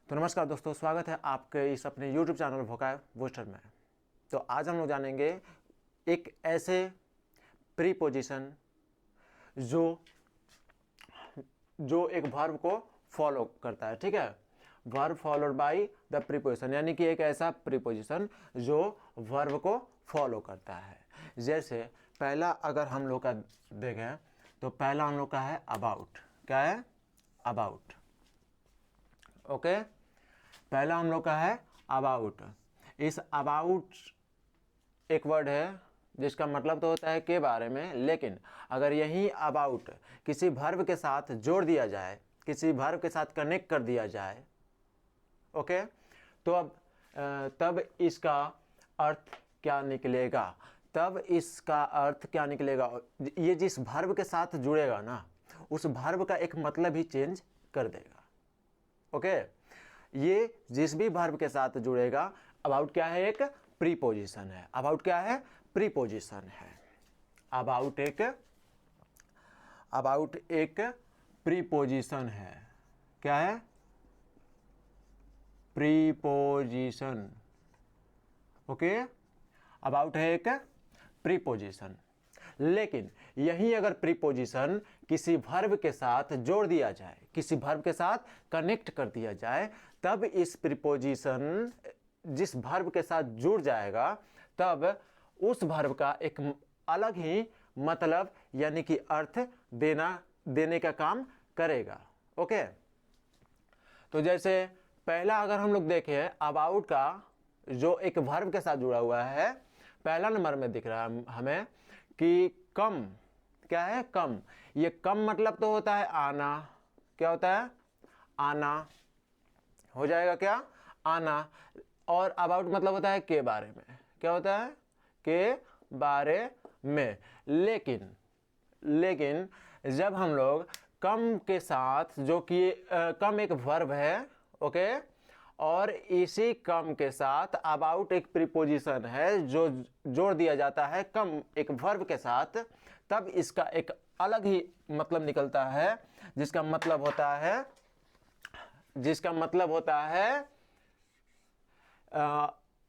तो नमस्कार दोस्तों, स्वागत है आपके इस अपने YouTube चैनल वोकैब बूस्टर में। तो आज हम लोग जानेंगे एक ऐसे प्रीपोजिशन जो एक वर्ब को फॉलो करता है। ठीक है, verb followed by the preposition, यानी कि एक ऐसा प्रीपोजिशन जो वर्ब को फॉलो करता है। जैसे पहला अगर हम लोग का देखें तो पहला हम लोग का है अबाउट। क्या है? अबाउट। ओके, पहला हम लोग का है अबाउट। इस अबाउट एक वर्ड है जिसका मतलब तो होता है के बारे में, लेकिन अगर यही अबाउट किसी वर्ब के साथ जोड़ दिया जाए, किसी वर्ब के साथ कनेक्ट कर दिया जाए, ओके, तो अब तब इसका अर्थ क्या निकलेगा? तब इसका अर्थ क्या निकलेगा? ये जिस वर्ब के साथ जुड़ेगा ना, उस वर्ब का एक मतलब ही चेंज कर देगा। ओके, ये जिस भी वर्ब के साथ जुड़ेगा, अबाउट क्या है? एक प्रीपोजिशन है। अबाउट क्या है? प्रीपोजिशन है। अबाउट एक प्रीपोजिशन है। क्या है? प्रीपोजिशन। ओके, अबाउट है एक प्रीपोजिशन। लेकिन यही अगर प्रीपोजिशन किसी वर्ब के साथ जोड़ दिया जाए, किसी वर्ब के साथ कनेक्ट कर दिया जाए, तब इस प्रीपोजिशन जिस वर्ब के साथ जुड़ जाएगा, तब उस वर्ब का एक अलग ही मतलब यानी कि अर्थ देने का काम करेगा। ओके, तो जैसे पहला अगर हम लोग देखें, अबाउट का जो एक वर्ब के साथ जुड़ा हुआ है, पहला नंबर में दिख रहा है हमें कि कम। क्या है? कम। ये कम मतलब तो होता है आना। क्या होता है? आना हो जाएगा। क्या? आना। और अबाउट मतलब होता है के बारे में। क्या होता है? के बारे में। लेकिन जब हम लोग कम के साथ, जो कि कम एक वर्ब है, ओके, और इसी कम के साथ अबाउट एक प्रीपोजिशन है जो जोड़ दिया जाता है कम एक वर्ब के साथ, तब इसका एक अलग ही मतलब निकलता है, जिसका मतलब होता है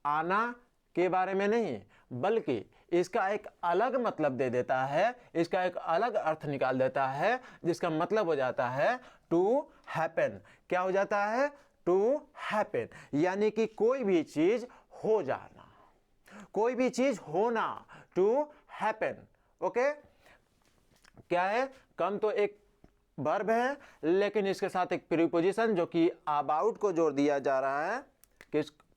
आना के बारे में नहीं, बल्कि इसका एक अलग मतलब दे देता है, इसका एक अलग अर्थ निकाल देता है, जिसका मतलब हो जाता है टू हैपन। क्या हो जाता है? टू हैपन, यानी कि कोई भी चीज हो जाना, कोई भी चीज होना, टू हैपन। ओके, क्या है? कम तो एक वर्ब है, लेकिन इसके साथ एक प्रीपोजिशन जो कि अबाउट को जोड़ दिया जा रहा है।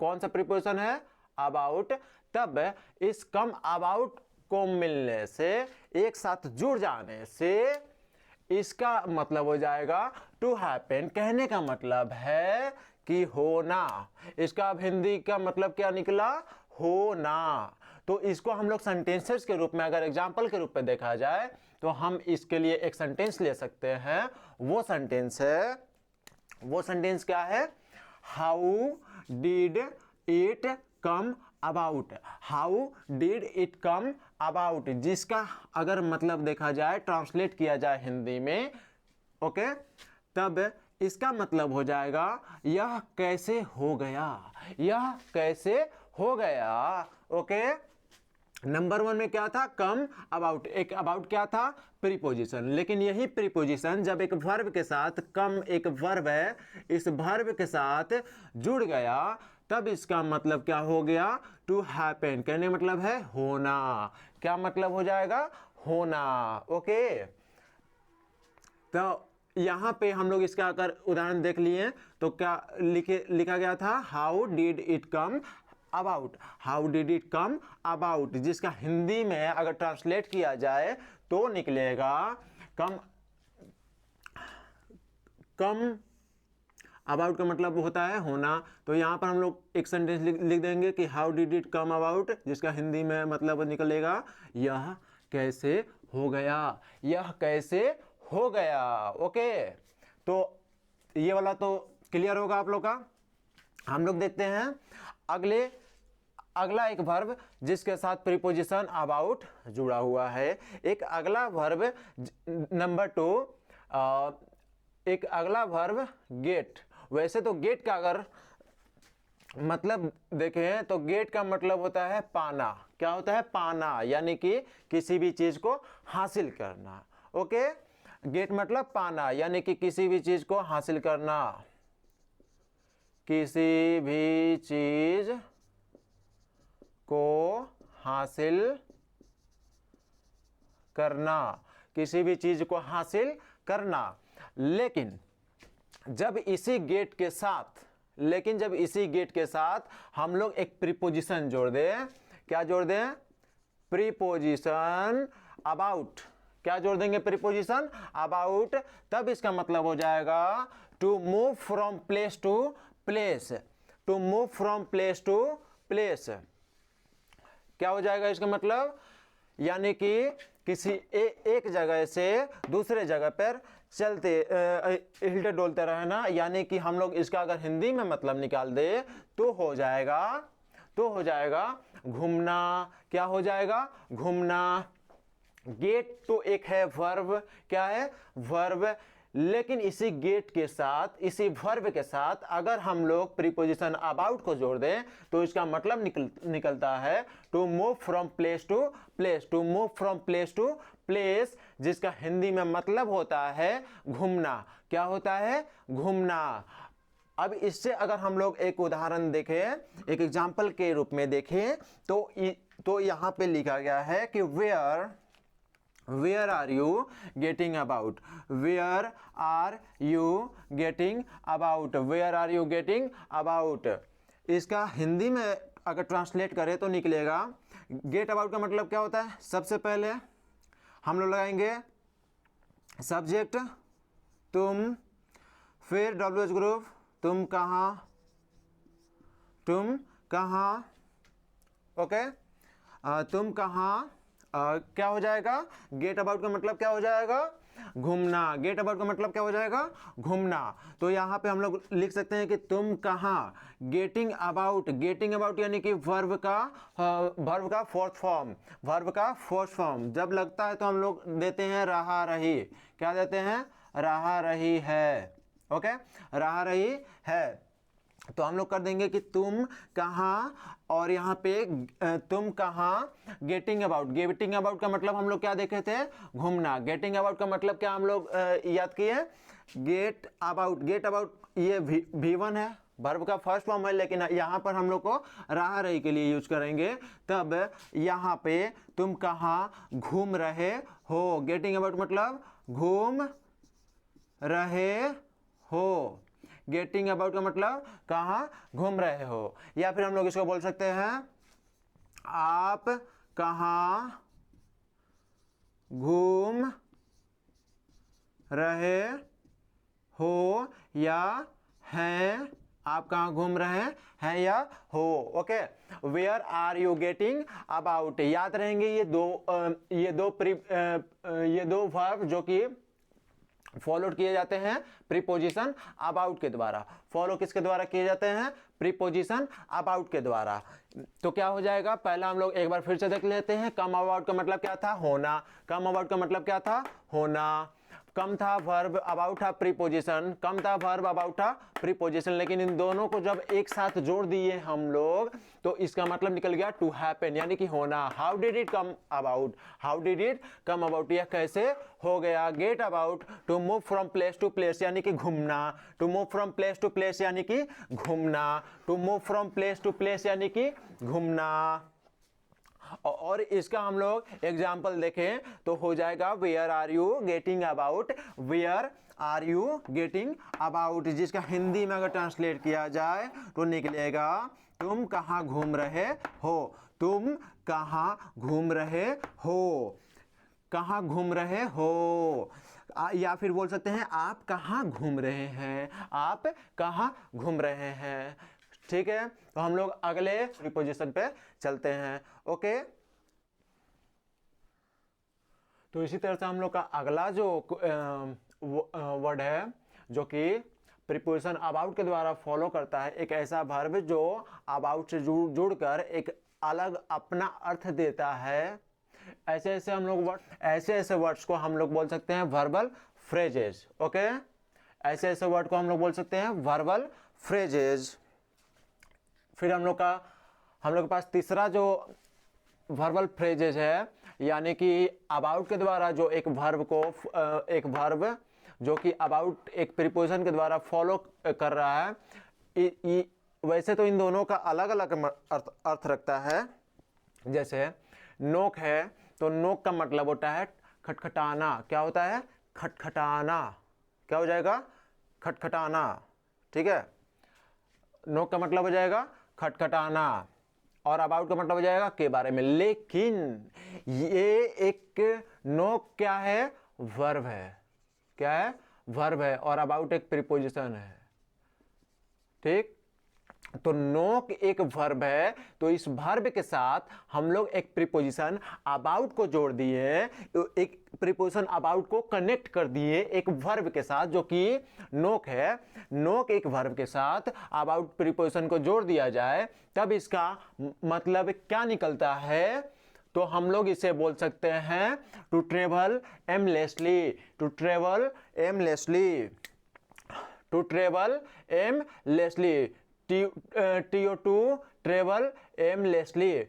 कौन सा प्रीपोजिशन है? अबाउट। तब इस कम अबाउट को मिलने से, एक साथ जुड़ जाने से, इसका मतलब हो जाएगा टू हैपन। कहने का मतलब है कि होना। इसका अब हिंदी का मतलब क्या निकला? होना। तो इसको हम लोग सेंटेंसेस के रूप में, अगर एग्जाम्पल के रूप में देखा जाए, तो हम इसके लिए एक सेंटेंस ले सकते हैं। वो सेंटेंस क्या है? How did it come about. How did it come about, जिसका अगर मतलब देखा जाए, ट्रांसलेट किया जाए हिंदी में, ओके, तब इसका मतलब हो जाएगा यह कैसे हो गया। यह कैसे हो गया। ओके, नंबर 1 में क्या था? Come about. एक अबाउट क्या था? प्रीपोजिशन। लेकिन यही प्रीपोजिशन जब एक वर्ब के साथ, कम एक वर्ब है, इस वर्ब के साथ जुड़ गया, तब इसका मतलब क्या हो गया? To happen. कहने मतलब है होना। क्या मतलब हो जाएगा? होना। ओके, तो यहां पे हम लोग इसका अगर उदाहरण देख लिए तो क्या लिखा गया था? How did it come about. How did it come about, जिसका हिंदी में अगर ट्रांसलेट किया जाए तो निकलेगा कम अबाउट का मतलब होता है होना। तो यहां पर हम लोग एक सेंटेंस लिख देंगे कि how did it come about, जिसका हिंदी में मतलब निकलेगा यह कैसे हो गया। यह कैसे हो गया। ओके, तो ये वाला तो क्लियर होगा आप लोग का। हम लोग देखते हैं अगला एक वर्ब जिसके साथ प्रीपोजिशन अबाउट जुड़ा हुआ है। एक अगला वर्ब नंबर 2, एक अगला वर्ब गेट। वैसे तो गेट का अगर मतलब देखें तो गेट का मतलब होता है पाना। क्या होता है? पाना, यानी कि किसी भी चीज को हासिल करना। ओके, गेट मतलब पाना, यानी कि किसी भी चीज को हासिल करना, किसी भी चीज को हासिल करना, किसी भी चीज को हासिल करना। लेकिन जब इसी गेट के साथ हम लोग एक प्रीपोजिशन जोड़ दें, क्या जोड़ दें? Preposition about. क्या जोड़ देंगे? Preposition about. तब इसका मतलब हो जाएगा to move from place to place. To move from place to place क्या हो जाएगा इसका मतलब? यानी कि किसी एक जगह से दूसरे जगह पर चलते हिलते डोलते रहना। यानी कि हम लोग इसका अगर हिंदी में मतलब निकाल दे तो हो जाएगा घूमना। क्या हो जाएगा? घूमना। गेट तो एक है वर्ब। क्या है? वर्ब। लेकिन इसी गेट के साथ, इसी वर्ब के साथ अगर हम लोग प्रीपोजिशन अबाउट को जोड़ दें तो इसका मतलब निकलता है to move from place to place. To move from place to place, जिसका हिंदी में मतलब होता है घूमना। क्या होता है? घूमना। अब इससे अगर हम लोग एक उदाहरण देखें, एक एग्जाम्पल के रूप में देखें तो यहां पे लिखा गया है कि where are you getting about? Where are you getting about? Where are you getting about? इसका हिंदी में अगर ट्रांसलेट करें तो निकलेगा, गेट अबाउट का मतलब क्या होता है? सबसे पहले हम लोग लगाएंगे सब्जेक्ट तुम, फिर WH ग्रुप तुम कहाँ, ओके, तुम कहाँ। क्या हो जाएगा? गेट अबाउट का मतलब क्या हो जाएगा? घूमना। गेट अबाउट का मतलब क्या हो जाएगा? घूमना। तो यहाँ पे हम लोग लिख सकते हैं कि तुम कहाँ। गेटिंग अबाउट, गेटिंग अबाउट यानी कि वर्ब का फोर्थ फॉर्म जब लगता है तो हम लोग देते हैं रहा रही। क्या देते हैं? रहा रही है। ओके, रहा रही है। तो हम लोग कर देंगे कि तुम कहाँ, और यहाँ पे तुम कहाँ गेटिंग अबाउट। गेटिंग अबाउट का मतलब हम लोग क्या देखे थे? घूमना। गेटिंग अबाउट का मतलब क्या हम लोग याद किए? गेट अबाउट ये V1 है, वर्ब का फर्स्ट फॉर्म है, लेकिन यहाँ पर हम लोग को रहा रही के लिए यूज करेंगे। तब यहाँ पे तुम कहाँ घूम रहे हो। गेटिंग अबाउट मतलब घूम रहे हो। गेटिंग अबाउट का मतलब कहाँ घूम रहे हो। या फिर हम लोग इसको बोल सकते हैं आप कहाँ घूम रहे हो या हैं। आप कहाँ घूम रहे हैं या हो। Okay, where are you getting about. याद रहेंगे ये दो वर्ब जो कि फॉलो किए जाते हैं प्रीपोजिशन अबाउट के द्वारा। फॉलो किसके द्वारा किए जाते हैं? प्रीपोजिशन अबाउट के द्वारा। तो क्या हो जाएगा? पहला हम लोग एक बार फिर से देख लेते हैं। कम अबाउट का मतलब क्या था? होना। कम अबाउट का मतलब क्या था? होना। कम था वर्ब, अबाउट था प्रीपोजिशन। कम था वर्ब, अबाउट था प्रीपोजिशन। लेकिन इन दोनों को जब एक साथ जोड़ दिए हम लोग तो इसका मतलब निकल गया टू हैपन, यानी कि होना। How did it come about? How did it come about? यह कैसे हो गया? Get about, to move from place to place यानी कि घूमना। To move from place to place यानी कि घूमना। To move from place to place यानी कि घूमना। और इसका हम लोग एग्जाम्पल देखें तो हो जाएगा where are you getting about. Where are you getting about, जिसका हिंदी में अगर ट्रांसलेट किया जाए तो निकलेगा तुम कहाँ घूम रहे हो। तुम कहाँ घूम रहे हो। कहाँ घूम रहे हो। या फिर बोल सकते हैं आप कहाँ घूम रहे हैं। आप कहाँ घूम रहे हैं। ठीक है, तो हम लोग अगले प्रीपोजिशन पे चलते हैं। ओके, तो इसी तरह से हम लोग का अगला जो वर्ड है जो कि प्रीपोजिशन अबाउट के द्वारा फॉलो करता है, एक ऐसा वर्ब जो अबाउट से जुड़कर एक अलग अपना अर्थ देता है। ऐसे ऐसे वर्ड्स को हम लोग बोल सकते हैं वर्बल फ्रेजेस। ओके, ऐसे ऐसे वर्ड को हम लोग बोल सकते हैं वर्बल फ्रेजेज। फिर हम लोग के पास तीसरा जो वर्बल फ्रेजेज है, यानी कि अबाउट के द्वारा जो एक वर्ब जो कि अबाउट एक प्रीपोजिशन के द्वारा फॉलो कर रहा है। वैसे तो इन दोनों का अलग अलग अर्थ रखता है। जैसे नोक है तो नोक का मतलब होता है खटखटाना। क्या होता है? खटखटाना। क्या हो जाएगा? खटखटाना। ठीक है, नोक का मतलब हो जाएगा खटखटाना और अबाउट का मतलब हो जाएगा के बारे में। लेकिन ये एक नोक क्या है? वर्ब है। क्या है? वर्ब है और अबाउट एक प्रीपोजिशन है। ठीक, तो नोक एक वर्ब है, तो इस वर्ब के साथ हम लोग एक प्रीपोजिशन अबाउट को जोड़ दिए, एक प्रीपोजिशन अबाउट को कनेक्ट कर दिए एक वर्ब के साथ जो कि नोक है। नोक एक वर्ब के साथ अबाउट प्रीपोजिशन को जोड़ दिया जाए तब इसका मतलब क्या निकलता है? तो हम लोग इसे बोल सकते हैं to travel aimlessly. To travel aimlessly. To travel aimlessly. To travel aimlessly.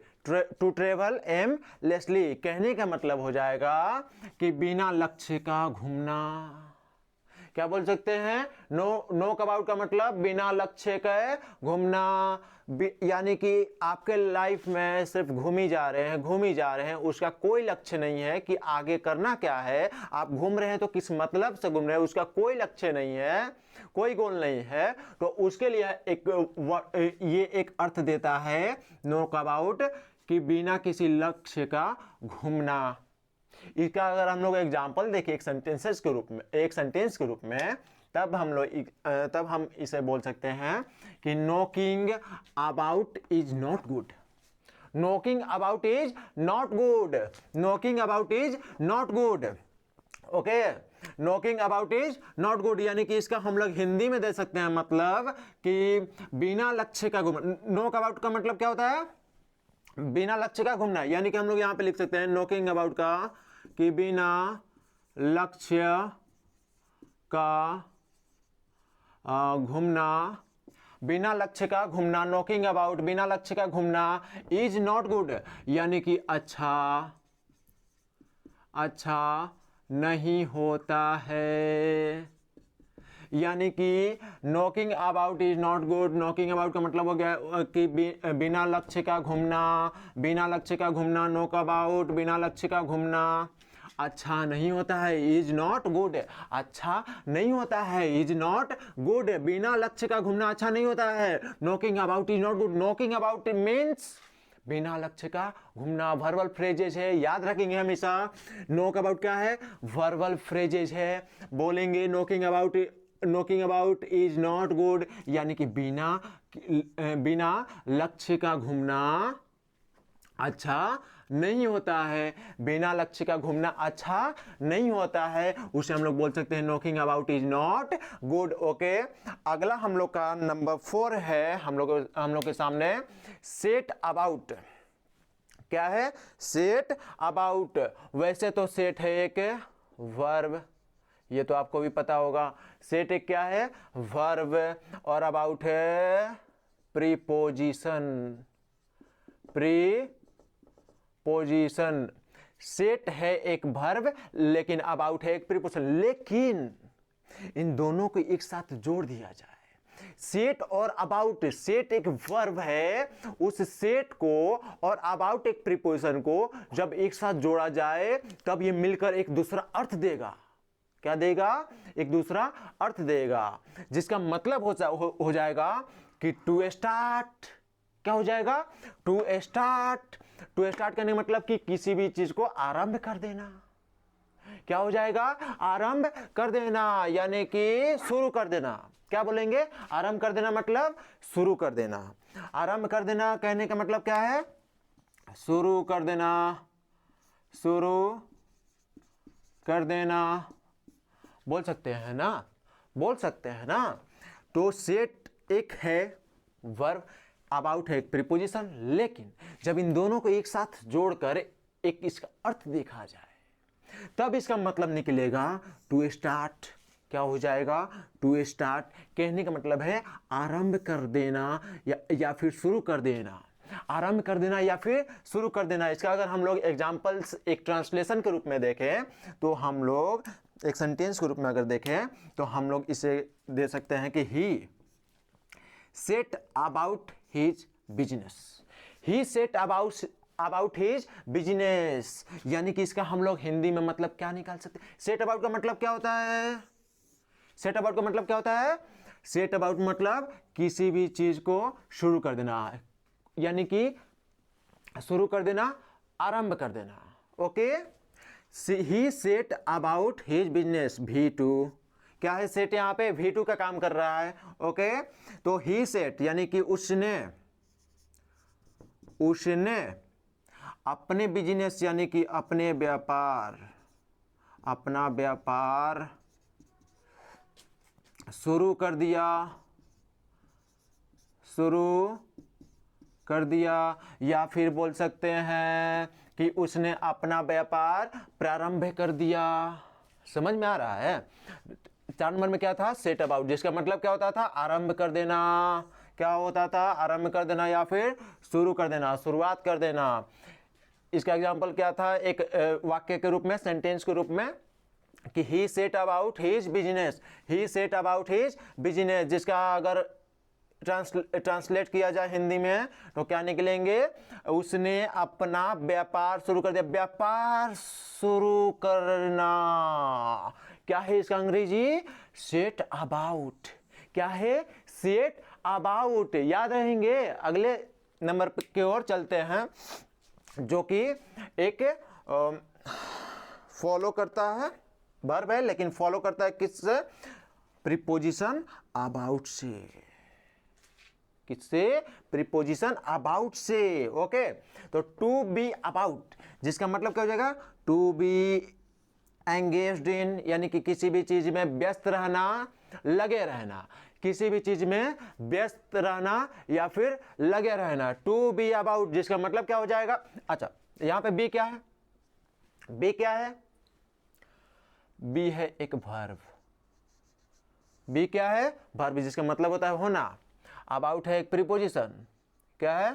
To travel aimlessly कहने का मतलब हो जाएगा कि बिना लक्ष्य का घूमना। क्या बोल सकते हैं? नो अबाउट का मतलब बिना लक्ष्य के घूमना, यानी कि आपके लाइफ में सिर्फ घूम ही जा रहे हैं, उसका कोई लक्ष्य नहीं है कि आगे करना क्या है। आप घूम रहे हैं तो किस मतलब से घूम रहे हैं, उसका कोई लक्ष्य नहीं है, कोई गोल नहीं है। तो उसके लिए ये एक अर्थ देता है नो अबाउट कि बिना किसी लक्ष्य का घूमना। इसका अगर हम लोग एग्जाम्पल देखें एक सेंटेंस के रूप में तब हम इसे बोल सकते हैं कि knocking about is not good. Knocking about is not good. Knocking about is not good. Okay, knocking about is not good, यानी कि इसका हम लोग हिंदी में दे सकते हैं मतलब कि बिना लक्ष्य का घूमना। नोक अबाउट का मतलब क्या होता है? बिना लक्ष्य का घूमना। यानी कि हम लोग यहां पे लिख सकते हैं नोकिंग अबाउट का कि बिना लक्ष्य का घूमना। बिना लक्ष्य का घूमना, नोकिंग अबाउट बिना लक्ष्य का घूमना इज नॉट गुड, यानी कि अच्छा नहीं होता है। यानी कि knocking about is not good. Knocking about का मतलब हो गया कि बिना लक्ष्य का घूमना। नोक अबाउट बिना लक्ष्य का घूमना अच्छा नहीं होता है, इज नॉट गुड। अच्छा नहीं होता है, इज नॉट गुड। बिना लक्ष्य का घूमना अच्छा नहीं होता है। Knocking about is not good. Knocking about means बिना लक्ष्य का घूमना। वर्बल फ्रेजेज है, याद रखेंगे हमेशा। नोक अबाउट क्या है? वर्बल फ्रेजेज है। बोलेंगे knocking about is not good, यानी कि बिना लक्ष्य का घूमना अच्छा नहीं होता है। बिना लक्ष्य का घूमना अच्छा नहीं होता है, उसे हम लोग बोल सकते हैं knocking about is not good. Okay, अगला हम लोग का नंबर 4 है हम लोग के सामने सेट अबाउट। क्या है? Set about. वैसे तो सेट है एक वर्ब, ये तो आपको भी पता होगा। सेट एक क्या है? वर्ब, और अबाउट है प्रीपोजिशन। सेट है एक वर्ब लेकिन अबाउट है एक प्रीपोजिशन। लेकिन इन दोनों को एक साथ जोड़ दिया जाए, सेट और अबाउट। सेट एक वर्ब है, उस सेट को और अबाउट एक प्रीपोजिशन को जब एक साथ जोड़ा जाए तब ये मिलकर एक दूसरा अर्थ देगा। क्या देगा? एक दूसरा अर्थ देगा, जिसका मतलब हो जाएगा कि टू स्टार्ट। क्या हो जाएगा? टू स्टार्ट करने का मतलब कि किसी भी चीज को आरंभ कर देना। क्या हो जाएगा? आरंभ कर देना, यानी कि शुरू कर देना। क्या बोलेंगे? आरंभ कर देना मतलब शुरू कर देना। आरंभ कर देना कहने का मतलब क्या है? शुरू कर देना। बोल सकते हैं ना? तो सेट एक है वर्ब, अबाउट है एक प्रीपोजिशन, लेकिन जब इन दोनों को एक साथ जोड़कर एक इसका अर्थ देखा जाए तब इसका मतलब निकलेगा टू स्टार्ट। क्या हो जाएगा, टू स्टार्ट। कहने का मतलब है आरंभ कर देना या फिर शुरू कर देना, आरंभ कर देना या फिर शुरू कर देना। इसका अगर हम लोग एग्जाम्पल्स एक ट्रांसलेशन के रूप में देखें तो हम लोग एक सेंटेंस के रूप में अगर देखें तो हम लोग इसे दे सकते हैं कि he set about his business, he set about his business, यानी कि इसका हम लोग हिंदी में मतलब क्या निकाल सकते हैं। सेट अबाउट का मतलब क्या होता है, सेट अबाउट का मतलब क्या होता है, सेट अबाउट मतलब किसी भी चीज को शुरू कर देना, यानी कि शुरू कर देना, आरंभ कर देना। Okay, he set about his business, V2 क्या है, सेट यहां पे V2 का काम कर रहा है। ओके, तो ही सेट यानी कि उसने अपने बिजनेस यानी कि अपने व्यापार, अपना व्यापार शुरू कर दिया, या फिर बोल सकते हैं कि उसने अपना व्यापार प्रारंभ कर दिया। समझ में आ रहा है। 4 नंबर में क्या था, सेट अबाउट, जिसका मतलब क्या होता था, आरंभ कर देना। क्या होता था, आरंभ कर देना या फिर शुरू कर देना, शुरुआत कर देना। इसका एग्जाम्पल क्या था, एक वाक्य के रूप में, सेंटेंस के रूप में कि he set about his business, he set about his business, जिसका अगर ट्रांसलेट किया जाए हिंदी में तो क्या निकलेंगे, उसने अपना व्यापार शुरू कर दिया। व्यापार शुरू करना क्या है इसका अंग्रेजी, सेट अबाउट। क्या है, सेट अबाउट। याद रहेंगे। अगले नंबर की ओर चलते हैं जो कि एक फॉलो करता है, वर्ब है लेकिन फॉलो करता है किससे, प्रीपोजिशन अबाउट से। किससे, प्रीपोजिशन अबाउट से। ओके, तो टू बी अबाउट, जिसका मतलब क्या हो जाएगा, टू बी एंगेज्ड इन, यानी कि किसी भी चीज में व्यस्त रहना, लगे रहना, किसी भी चीज में व्यस्त रहना या फिर लगे रहना। टू बी अबाउट, जिसका मतलब क्या हो जाएगा। अच्छा, यहां पे बी क्या है, बी क्या है, बी है एक वर्ब। बी क्या है, वर्ब, जिसका मतलब होता है होना। अबाउट है एक प्रीपोजिशन। क्या है,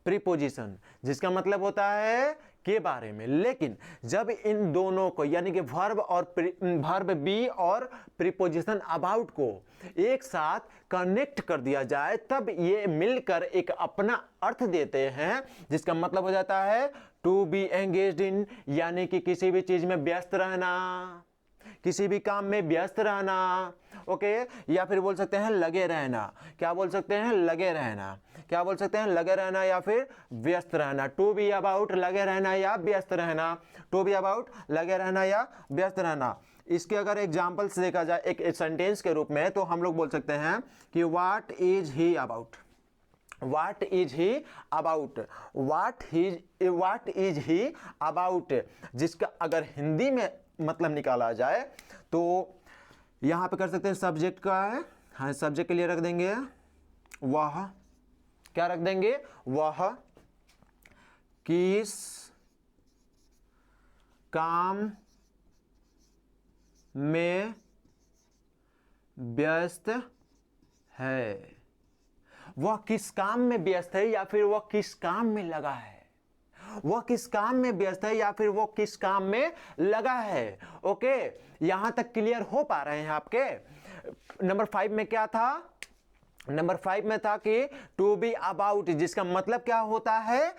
प्रीपोजिशन, जिसका मतलब होता है के बारे में। लेकिन जब इन दोनों को यानी कि वर्ब बी और प्रीपोजिशन अबाउट को एक साथ कनेक्ट कर दिया जाए तब ये मिलकर एक अपना अर्थ देते हैं, जिसका मतलब हो जाता है टू बी एंगेज्ड इन, यानी कि किसी भी चीज में व्यस्त रहना, किसी भी काम में व्यस्त रहना। ओके, या फिर बोल सकते हैं लगे रहना। क्या बोल सकते हैं, लगे रहना। क्या बोल सकते हैं, लगे रहना या फिर व्यस्त रहना। टू बी अबाउट, लगे रहना या व्यस्त रहना। टू बी अबाउट, लगे रहना या व्यस्त रहना। इसके अगर एग्जाम्पल्स देखा जाए एक सेंटेंस के रूप में तो हम लोग बोल सकते हैं कि what is he about, what is he about, what is he about, जिसका अगर हिंदी में मतलब निकाला जाए तो यहां पे कर सकते हैं सब्जेक्ट का है, हाँ सब्जेक्ट के लिए रख देंगे वह, क्या रख देंगे, वह किस काम में व्यस्त है, वह किस काम में व्यस्त है या फिर वह किस काम में लगा है, वह किस काम में व्यस्त है या फिर वो किस काम में लगा है। ओके, यहां तक क्लियर हो पा रहे हैं आपके। नंबर 5 में क्या था, नंबर 5 में था कि टू बी अबाउट, जिसका मतलब क्या होता है,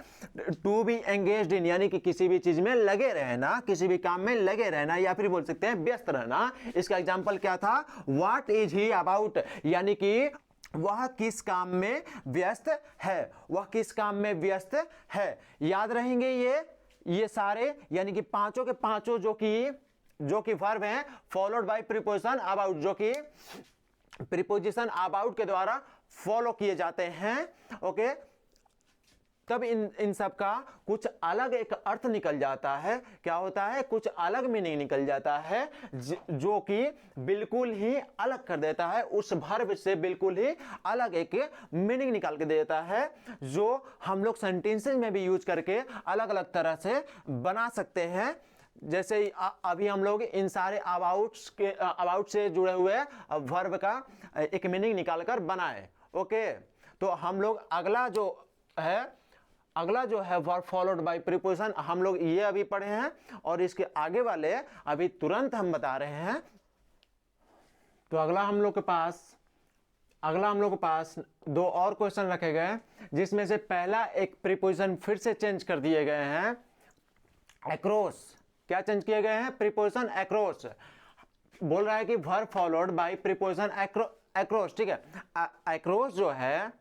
टू बी एंगेज्ड इन, यानी कि किसी भी चीज में लगे रहना, किसी भी काम में लगे रहना या फिर बोल सकते हैं व्यस्त रहना। इसका एग्जाम्पल क्या था, व्हाट इज ही अबाउट, यानी कि वह किस काम में व्यस्त है, वह किस काम में व्यस्त है। याद रहेंगे ये सारे, यानी कि पांचों के पांचों जो कि वर्ब हैं फॉलोड बाय प्रीपोजिशन अबाउट, जो कि प्रीपोजिशन अबाउट के द्वारा फॉलो किए जाते हैं। ओके, तब इन सब का कुछ अलग एक अर्थ निकल जाता है। क्या होता है, कुछ अलग मीनिंग निकल जाता है जो कि बिल्कुल ही अलग कर देता है, उस वर्ब से बिल्कुल ही अलग एक मीनिंग निकाल के देता है, जो हम लोग सेंटेंसेस में भी यूज करके अलग अलग तरह से बना सकते हैं। जैसे ही अभी हम लोग इन सारे अबाउट से जुड़े हुए वर्ब का एक मीनिंग निकालकर बनाए। ओके, तो हम लोग अगला जो है वर्ब फॉलोड बाय प्रीपोजिशन हम लोग ये अभी पढ़े हैं, और इसके आगे वाले अभी तुरंत हम बता रहे हैं। तो अगला हम लोग के पास दो और क्वेश्चन रखे गए, जिसमें से पहला एक प्रीपोजिशन फिर से चेंज कर दिए गए हैं, अक्रॉस। क्या चेंज किए गए हैं? Preposition across. बोल रहा है कि verb followed by preposition across. ठीक है, अक्रॉस जो है,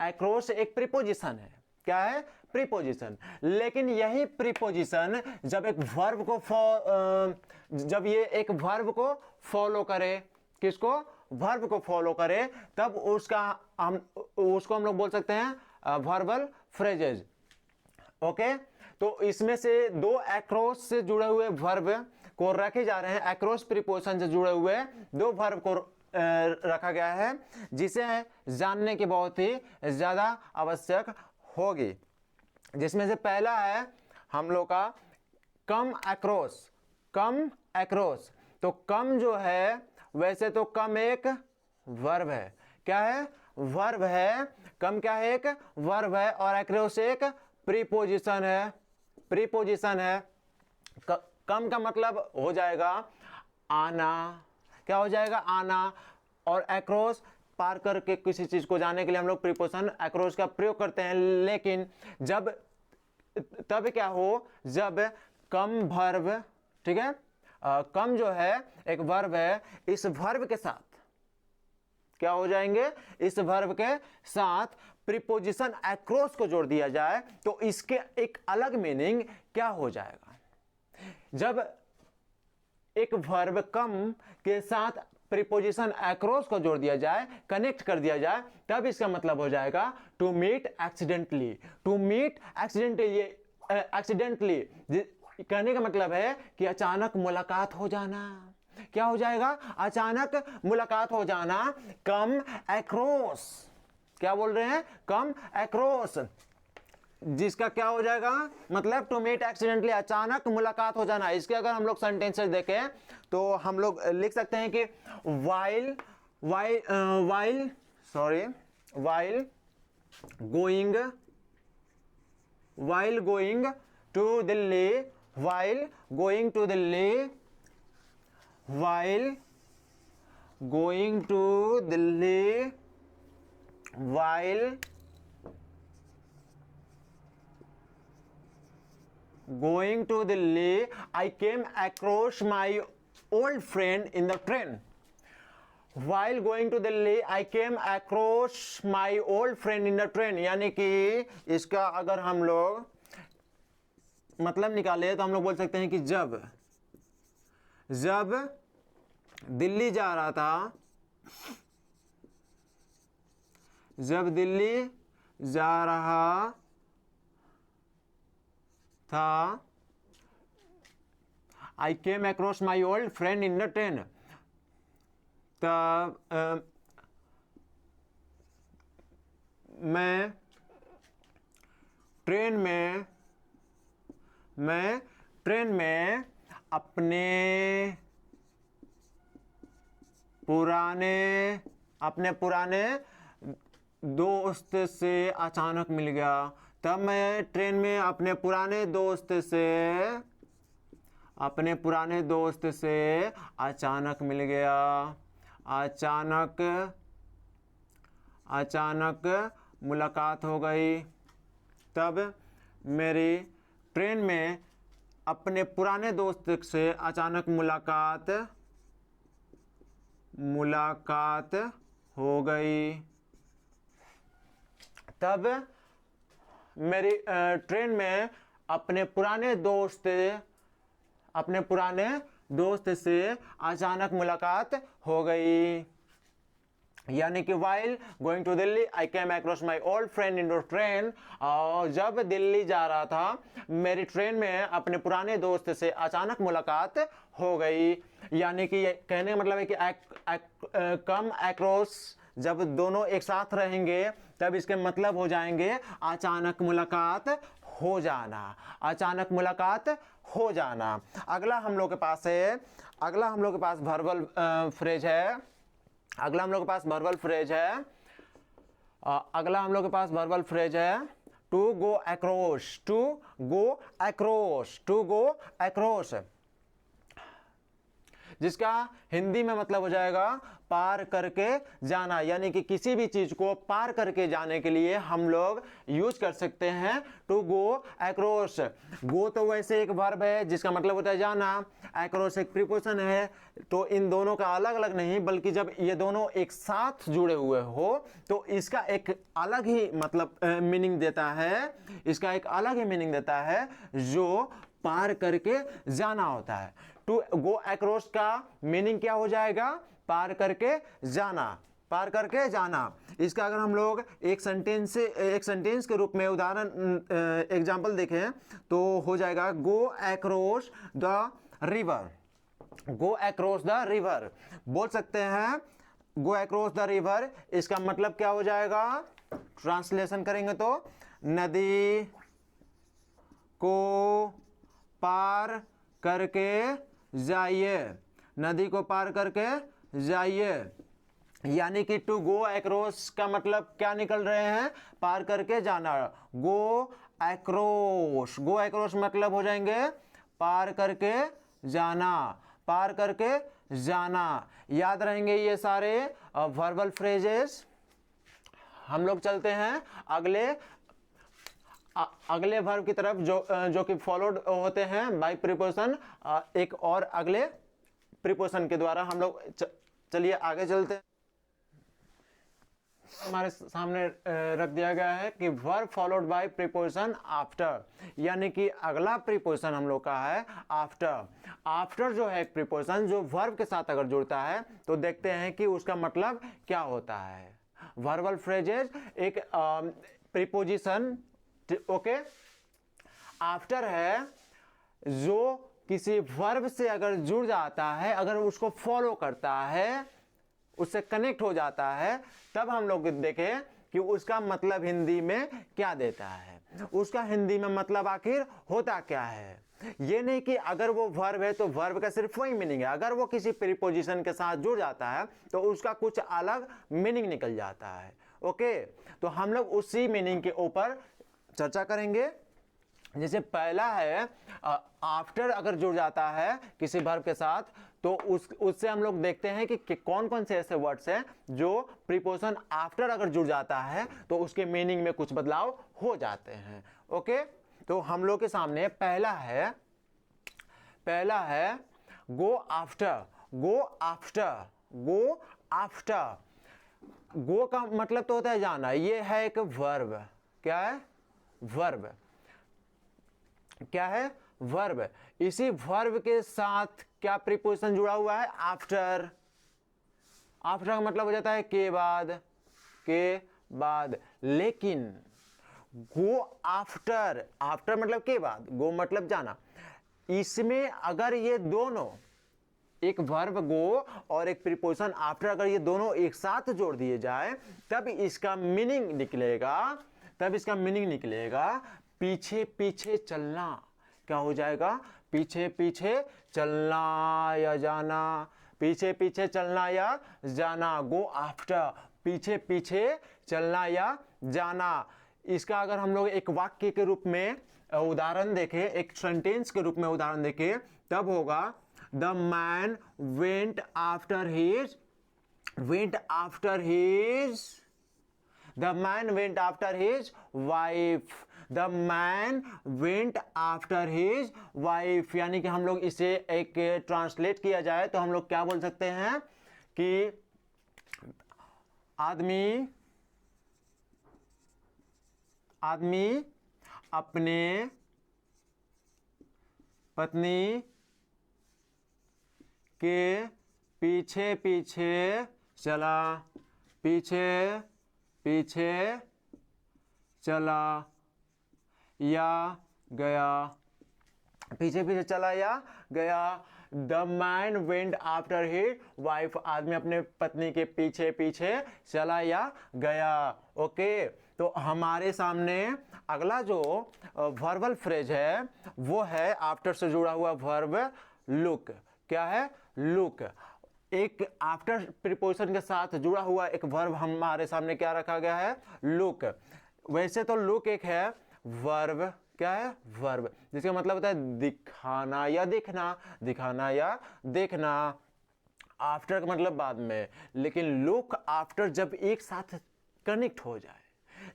अक्रॉस एक प्रीपोजिशन है। क्या है? प्रीपोजिशन। लेकिन यही प्रीपोजिशन जब ये एक वर्ब को फॉलो करे, किसको? वर्ब को फॉलो करे, तब उसको हम लोग बोल सकते हैं वर्बल फ्रेजेज। ओके, तो इसमें से दो अक्रॉस से जुड़े हुए वर्ब को रखे जा रहे हैं, अक्रॉस प्रीपोजिशन से जुड़े हुए दो वर्ब को रखा गया है, जिसे जानने की बहुत ही ज्यादा आवश्यक होगी। जिसमें से पहला है हम लोग का कम अक्रॉस। कम अक्रॉस, तो कम जो है, वैसे तो कम एक वर्ब है। क्या है? वर्ब है। कम क्या है? एक वर्ब है। और अक्रॉस एक प्रीपोजिशन है। प्रीपोजिशन है। कम का मतलब हो जाएगा आना। क्या हो जाएगा? आना। और अक्रॉस पार करके किसी चीज को जाने के लिए हम लोग प्रीपोजिशन अक्रॉस का प्रयोग करते हैं। लेकिन तब क्या हो, जब कम वर्ब, ठीक है, कम जो है एक वर्ब है, इस वर्ब के साथ क्या हो जाएंगे? इस वर्ब के साथ प्रीपोजिशन अक्रॉस को जोड़ दिया जाए, तो इसके एक अलग मीनिंग क्या हो जाएगा? जब एक वर्ब कम के साथ प्रीपोजिशन अक्रॉस को जोड़ दिया जाए, कनेक्ट कर दिया जाए, तब इसका मतलब हो जाएगा to meet accidentally. To meet accidentally कहने का मतलब है कि अचानक मुलाकात हो जाना। क्या हो जाएगा? अचानक मुलाकात हो जाना। Come across. क्या बोल रहे हैं? कम अक्रॉस, जिसका क्या हो जाएगा? मतलब टू मीट एक्सीडेंटली, अचानक मुलाकात हो जाना। इसके अगर हम लोग सेंटेंसेस देखें तो हम लोग लिख सकते हैं कि while going to Delhi, while going to Delhi, while going to Delhi, while going to Delhi, I came across my old friend in the train. While going to Delhi, I came across my old friend in the train. यानी कि इसका अगर हम लोग मतलब निकाले तो हम लोग बोल सकते हैं कि जब दिल्ली जा रहा था, जब दिल्ली जा रहा था, I came across my old friend in the train. तब मैं ट्रेन में अपने पुराने दोस्त से अचानक मिल गया। तब मैं ट्रेन में अपने पुराने दोस्त से अचानक मिल गया। अचानक मुलाकात हो गई। तब मेरी ट्रेन में अपने पुराने दोस्त से अचानक मुलाकात हो गई। तब मेरी ट्रेन में अपने पुराने दोस्त से अचानक मुलाकात हो गई। यानी कि while going to Delhi, I came across my old friend in the train. और जब दिल्ली जा रहा था, मेरी ट्रेन में अपने पुराने दोस्त से अचानक मुलाकात हो गई। यानी कि कहने का मतलब है कि कम अक्रॉस जब दोनों एक साथ रहेंगे, तब इसके मतलब हो जाएंगे अचानक मुलाकात हो जाना, अचानक मुलाकात हो जाना। अगला हम लोग के पास है, अगला हम लोग के पास वर्बल फ्रेज है, अगला हम लोग के पास वर्बल फ्रेज है, अगला हम लोग के पास वर्बल फ्रेज है to go across, to go across, to go across, जिसका हिंदी में मतलब हो जाएगा पार करके जाना। यानी कि किसी भी चीज को पार करके जाने के लिए हम लोग यूज कर सकते हैं टू गो अक्रॉस। गो तो वैसे एक वर्ब है जिसका मतलब होता है जाना, अक्रॉस एक प्रीपोजिशन है, तो इन दोनों का अलग अलग नहीं बल्कि जब ये दोनों एक साथ जुड़े हुए हो तो इसका एक अलग ही मतलब मीनिंग देता है, इसका एक अलग ही मीनिंग देता है जो पार करके जाना होता है। टू गो अक्रॉस का मीनिंग क्या हो जाएगा? पार करके जाना, पार करके जाना। इसका अगर हम लोग एक सेंटेंस के रूप में उदाहरण एग्जांपल देखें तो हो जाएगा go across the river, go across the river. बोल सकते हैं गो अक्रॉस द रिवर, इसका मतलब क्या हो जाएगा? ट्रांसलेशन करेंगे तो नदी को पार करके जाइए, नदी को पार करके जाइए। यानी कि टू गो अक्रॉस का मतलब क्या निकल रहे हैं? पार करके जाना। गो अक्रॉस, गो अक्रॉस मतलब हो जाएंगे पार करके जाना, पार करके जाना। याद रहेंगे ये सारे वर्बल फ्रेजेस। हम लोग चलते हैं अगले वर्ब की तरफ जो कि फॉलोड होते हैं बाय प्रीपोजिशन, एक और अगले प्रीपोजिशन के द्वारा हम लोग चलिए आगे चलते हैं। हमारे सामने रख दिया गया है कि verb followed by preposition after, यानी कि अगला प्रीपोजिशन हम लोग का है आफ्टर। आफ्टर जो है एक प्रीपोजिशन जो वर्ब के साथ अगर जुड़ता है तो देखते हैं कि उसका मतलब क्या होता है। वर्बल फ्रेजेस एक प्रीपोजिशन, ओके, आफ्टर है जो किसी वर्ब से अगर जुड़ जाता है, अगर उसको फॉलो करता है, उससे कनेक्ट हो जाता है, तब हम लोग देखें कि उसका मतलब हिंदी में क्या देता है, उसका हिंदी में मतलब आखिर होता क्या है। ये नहीं कि अगर वो वर्ब है तो वर्ब का सिर्फ वही मीनिंग है, अगर वो किसी प्रीपोजिशन के साथ जुड़ जाता है तो उसका कुछ अलग मीनिंग निकल जाता है। ओके, तो हम लोग उसी मीनिंग के ऊपर चर्चा करेंगे। जैसे पहला है आफ्टर अगर जुड़ जाता है किसी वर्ब के साथ तो उससे हम लोग देखते हैं कि कौन कौन से ऐसे वर्ड्स हैं जो प्रीपोजिशन आफ्टर अगर जुड़ जाता है तो उसके मीनिंग में कुछ बदलाव हो जाते हैं। ओके, तो हम लोग के सामने पहला है go after, go after, go after. Go का मतलब तो होता है जाना, ये है एक वर्ब। क्या है? वर्ब। क्या है? वर्ब। इसी वर्ब के साथ क्या प्रीपोजिशन जुड़ा हुआ है? आफ्टर। आफ्टर का मतलब हो जाता है के बाद, के बाद। लेकिन गो आफ्टर, आफ्टर मतलब के बाद, गो मतलब जाना। इसमें अगर ये दोनों, एक वर्ब गो और एक प्रीपोजिशन आफ्टर, अगर ये दोनों एक साथ जोड़ दिए जाए तब इसका मीनिंग निकलेगा, तब इसका मीनिंग निकलेगा पीछे पीछे चलना। क्या हो जाएगा? पीछे पीछे चलना या जाना, पीछे पीछे चलना या जाना। गो आफ्टर, पीछे पीछे चलना या जाना। इसका अगर हम लोग एक वाक्य के रूप में उदाहरण देखें, एक सेंटेंस के रूप में उदाहरण देखें, तब होगा the man went after his, the man went after his wife, the man went after his wife। यानी कि हम लोग इसे एक ट्रांसलेट किया जाए तो हम लोग क्या बोल सकते हैं कि आदमी अपने पत्नी के पीछे पीछे चला, पीछे पीछे चला या गया, पीछे पीछे चला या गया। The man went after his wife, आदमी अपने पत्नी के पीछे पीछे चला या गया। ओके, तो हमारे सामने अगला जो वर्बल फ्रेज है वो है आफ्टर से जुड़ा हुआ वर्ब लुक। क्या है? लुक। एक आफ्टर प्रीपोजिशन के साथ जुड़ा हुआ एक वर्ब हमारे सामने क्या रखा गया है? लुक। वैसे तो लुक एक है वर्ब, क्या है? वर्ब, जिसका मतलब होता है दिखाना या देखना, दिखाना या देखना। आफ्टर का मतलब बाद में, लेकिन लुक आफ्टर जब एक साथ कनेक्ट हो जाए,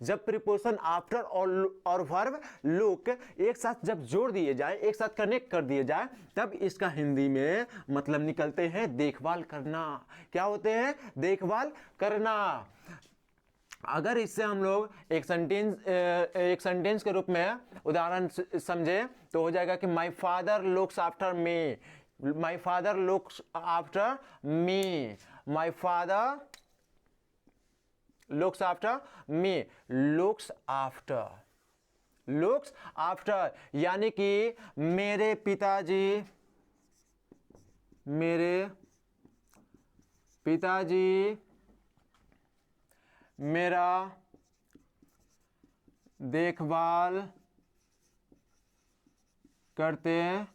जब प्रीपोजिशन आफ्टर और वर्ब लुक एक साथ जब जोड़ दिए जाए, एक साथ कनेक्ट कर दिए जाए, तब इसका हिंदी में मतलब निकलते हैं देखभाल करना। क्या होते हैं? देखभाल करना। अगर इससे हम लोग एक सेंटेंस के रूप में उदाहरण समझे तो हो जाएगा कि my father looks after me, my father looks after me, my father looks after me, looks after, looks after, यानी कि मेरे पिताजी मेरा देखभाल करते हैं,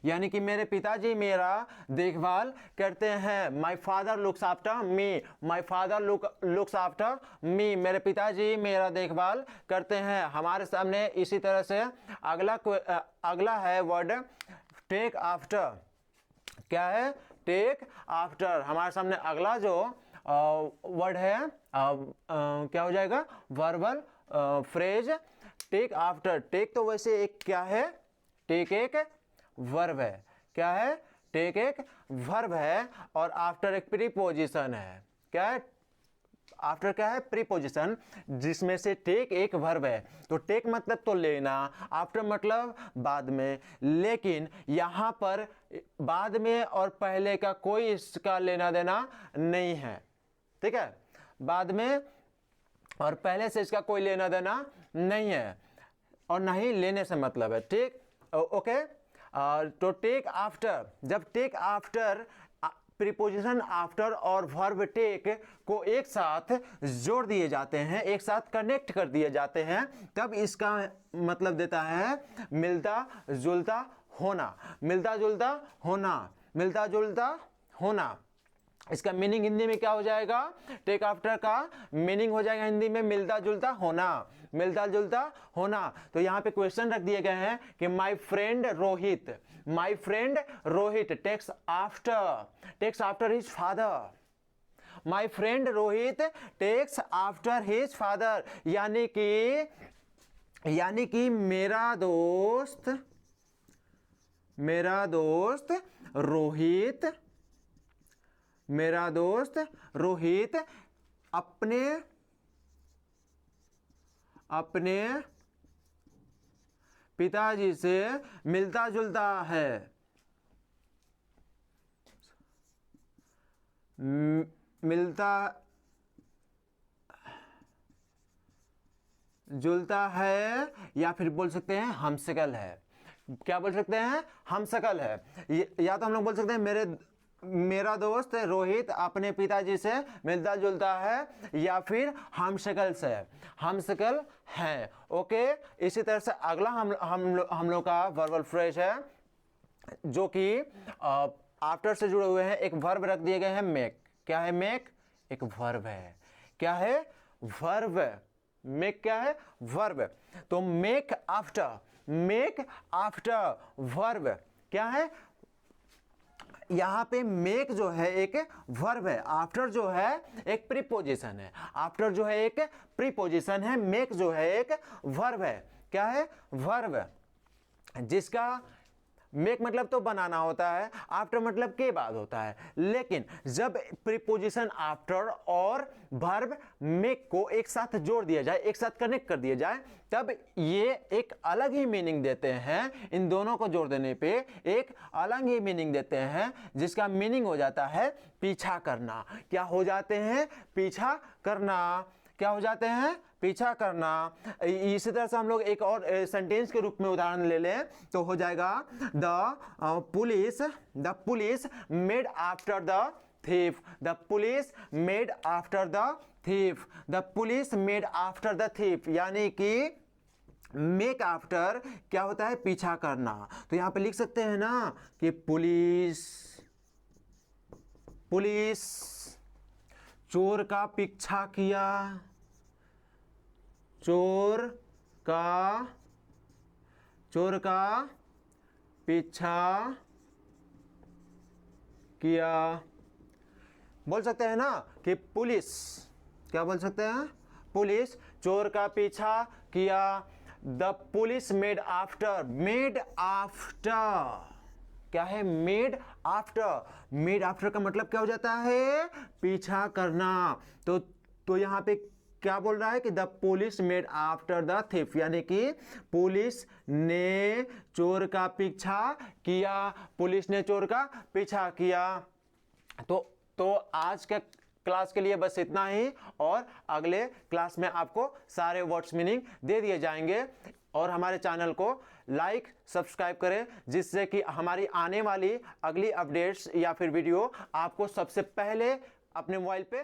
यानी कि मेरे पिताजी मेरा देखभाल करते हैं। My father looks after me, my father looks after me, मेरे पिताजी मेरा देखभाल करते हैं। हमारे सामने इसी तरह से अगला है वर्ड टेक आफ्टर। क्या है? Take after. हमारे सामने अगला जो वर्ड है क्या हो जाएगा? Verbal phrase take after. Take तो वैसे एक क्या है? टेक एक वर्ब है। क्या है? टेक एक वर्ब है और आफ्टर एक प्रीपोजिशन है। क्या है? आफ्टर क्या है? प्रीपोजिशन, जिसमें से टेक एक वर्ब है। तो टेक मतलब तो लेना, आफ्टर मतलब बाद में, लेकिन यहाँ पर बाद में और पहले का कोई इसका लेना देना नहीं है। ठीक है? बाद में और पहले से इसका कोई लेना देना नहीं है और ना ही लेने से मतलब है। ठीक? ओके। तो टेक आफ्टर, जब टेक आफ्टर प्रीपोजिशन आफ्टर और वर्ब टेक को एक साथ जोड़ दिए जाते हैं, एक साथ कनेक्ट कर दिए जाते हैं, तब इसका मतलब देता है मिलता जुलता होना, मिलता जुलता होना, मिलता जुलता होना। इसका मीनिंग हिंदी में क्या हो जाएगा? टेक आफ्टर का मीनिंग हो जाएगा हिंदी में मिलता जुलता होना, मिलता जुलता होना। तो यहाँ पे क्वेश्चन रख दिए गए हैं कि my friend Rohit takes after his father, my friend Rohit takes after his father, यानी कि मेरा दोस्त रोहित अपने पिताजी से मिलता जुलता है, मिलता जुलता है, या फिर बोल सकते हैं हमशक्ल है। क्या बोल सकते हैं? हमशक्ल है। या तो हम लोग बोल सकते हैं मेरा दोस्त रोहित अपने पिताजी से मिलता जुलता है, या फिर हमशक्ल है। ओके। इसी तरह से अगला हम लोग का वर्बल फ्रेज है जो कि आफ्टर से जुड़े हुए हैं। एक वर्ब रख दिए गए हैं मेक। क्या है? मेक एक वर्ब है। क्या है? वर्ब। मेक क्या है? वर्ब। तो मेक आफ्टर वर्ब क्या है? यहाँ पे मेक जो है एक वर्ब है, आफ्टर जो है एक प्रीपोजिशन है। आफ्टर जो है एक प्रीपोजिशन है, मेक जो है एक वर्ब है। क्या है? वर्ब, जिसका मेक मतलब तो बनाना होता है, आफ्टर मतलब के बाद होता है। लेकिन जब प्रीपोजिशन आफ्टर और वर्ब मेक को एक साथ जोड़ दिया जाए, एक साथ कनेक्ट कर दिया जाए, तब ये एक अलग ही मीनिंग देते हैं। इन दोनों को जोड़ देने पे एक अलग ही मीनिंग देते हैं, जिसका मीनिंग हो जाता है पीछा करना। क्या हो जाते हैं? पीछा करना। क्या हो जाते हैं? पीछा करना। इसी तरह से हम लोग एक और सेंटेंस के रूप में उदाहरण ले लें तो हो जाएगा the police made after the thief. The police made after the thief. The police made after the thief. यानी कि मेक आफ्टर क्या होता है? पीछा करना. तो यहां पे लिख सकते हैं ना कि पुलिस चोर का पीछा किया. चोर का पीछा किया. बोल सकते हैं ना कि पुलिस, क्या बोल सकते हैं? पुलिस चोर का पीछा किया. The police made after. क्या है? मेड आफ्टर का मतलब क्या हो जाता है? पीछा करना. तो यहां पे क्या बोल रहा है कि the police made after the thief, यानी कि पुलिस ने चोर का पीछा किया. पुलिस ने चोर का पीछा किया. तो आज के क्लास के लिए बस इतना ही, और अगले क्लास में आपको सारे वर्ड्स मीनिंग दे दिए जाएंगे. और हमारे चैनल को लाइक सब्सक्राइब करें, जिससे कि हमारी आने वाली अगली अपडेट्स या फिर वीडियो आपको सबसे पहले अपने मोबाइल पे